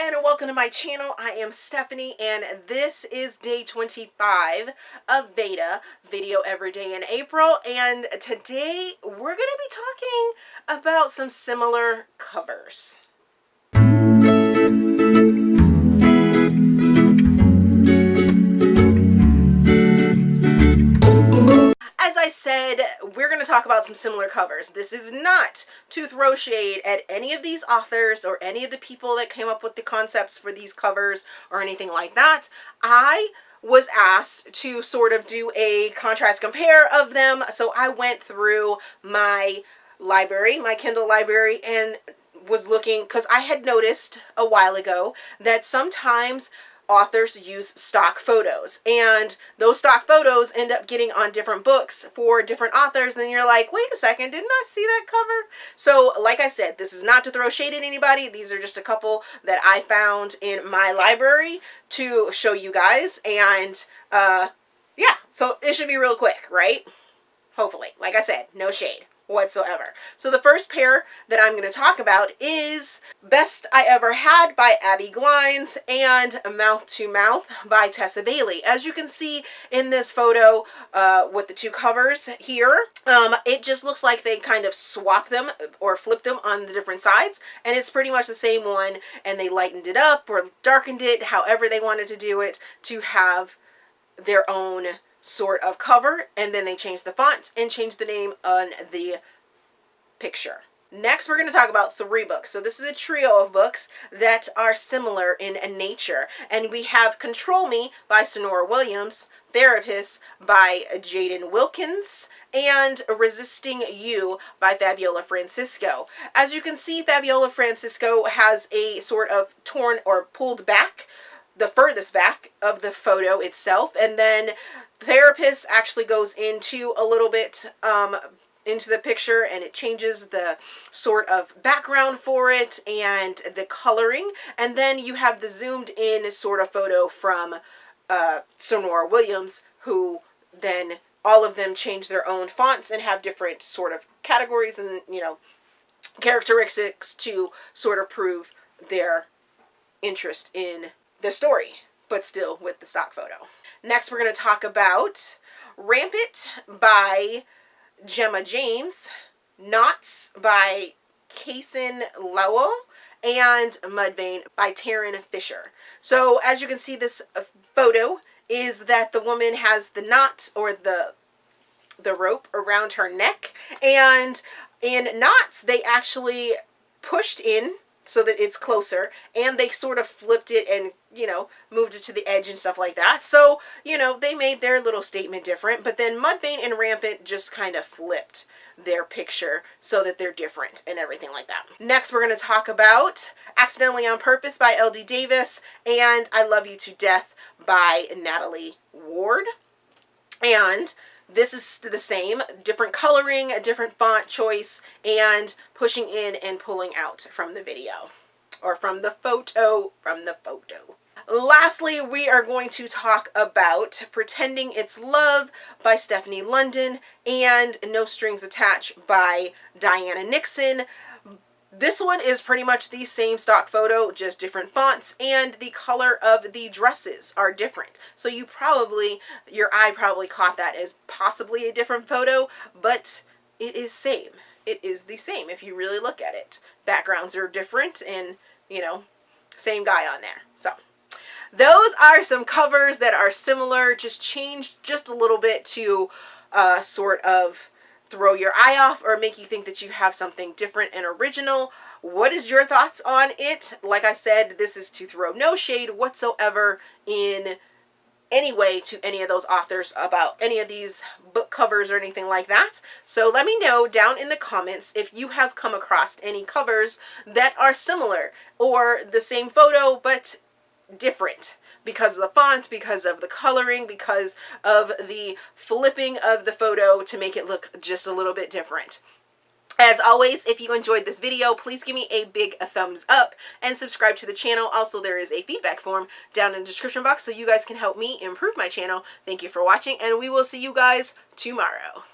and welcome to my channel. I am Stephanie and this is day 25 of VEDA, video every day in April, and today we're going to be talking about some similar covers. As I said, we're going to talk about some similar covers. This is not to throw shade at any of these authors or any of the people that came up with the concepts for these covers or anything like that. I was asked to sort of do a contrast compare of them, so I went through my library, my Kindle library, and was looking, because I had noticed a while ago that sometimes authors use stock photos, and those stock photos end up getting on different books for different authors, and you're like, wait a second, didn't I see that cover? So like I said, this is not to throw shade at anybody. These are just a couple that I found in my library to show you guys, and yeah, so it should be real quick, right? Hopefully. Like I said, no shade whatsoever. So the first pair that I'm going to talk about is Best I Ever Had by Abby Glines and Mouth to Mouth by Tessa Bailey. As you can see in this photo with the two covers here, it just looks like they kind of swapped them or flipped them on the different sides, and it's pretty much the same one, and they lightened it up or darkened it, however they wanted to do it, to have their own sort of cover, and then they changed the font and changed the name on the picture. Next, we're going to talk about three books. So this is a trio of books that are similar in nature, and we have Control Me by Sonora Williams, Therapist by Jaden Wilkins, and Resisting You by Fabiola Francisco. As you can see, Fabiola Francisco has a sort of torn or pulled back, the furthest back of the photo itself, and then Therapist actually goes into a little bit into the picture, and it changes the sort of background for it and the coloring, and then you have the zoomed in sort of photo from Sonora Williams, who then all of them change their own fonts and have different sort of categories and, you know, characteristics to sort of prove their interest in the story, but still with the stock photo. Next, we're going to talk about Rampant by Gemma James, Knots by Kason Lowell, and Mudvayne by Taryn Fisher. So as you can see, this photo is that the woman has the knot or the rope around her neck, and in Knots they actually pushed in so that it's closer, and they sort of flipped it and, you know, moved it to the edge and stuff like that. So, you know, they made their little statement different, but then Mudvayne and Rampant just kind of flipped their picture so that they're different and everything like that. Next, we're going to talk about Accidentally on Purpose by L.D. Davis and I Love You to Death by Natalie Ward. And this is the same, different coloring, a different font choice, and pushing in and pulling out from the video, or from the photo, Lastly, we are going to talk about Pretending It's Love by Stephanie London and No Strings Attached by Diana Nixon. This one is pretty much the same stock photo, just different fonts, and the color of the dresses are different. So you probably, your eye probably caught that as possibly a different photo, but it is same. It is the same if you really look at it. Backgrounds are different and, you know, same guy on there. So those are some covers that are similar, just changed just a little bit to sort of throw your eye off or make you think that you have something different and original. What is your thoughts on it? Like I said, this is to throw no shade whatsoever in any way to any of those authors about any of these book covers or anything like that. So let me know down in the comments if you have come across any covers that are similar or the same photo but different, because of the font, because of the coloring, because of the flipping of the photo to make it look just a little bit different. As always, if you enjoyed this video, please give me a big thumbs up and subscribe to the channel. Also, there is a feedback form down in the description box so you guys can help me improve my channel. Thank you for watching, and we will see you guys tomorrow.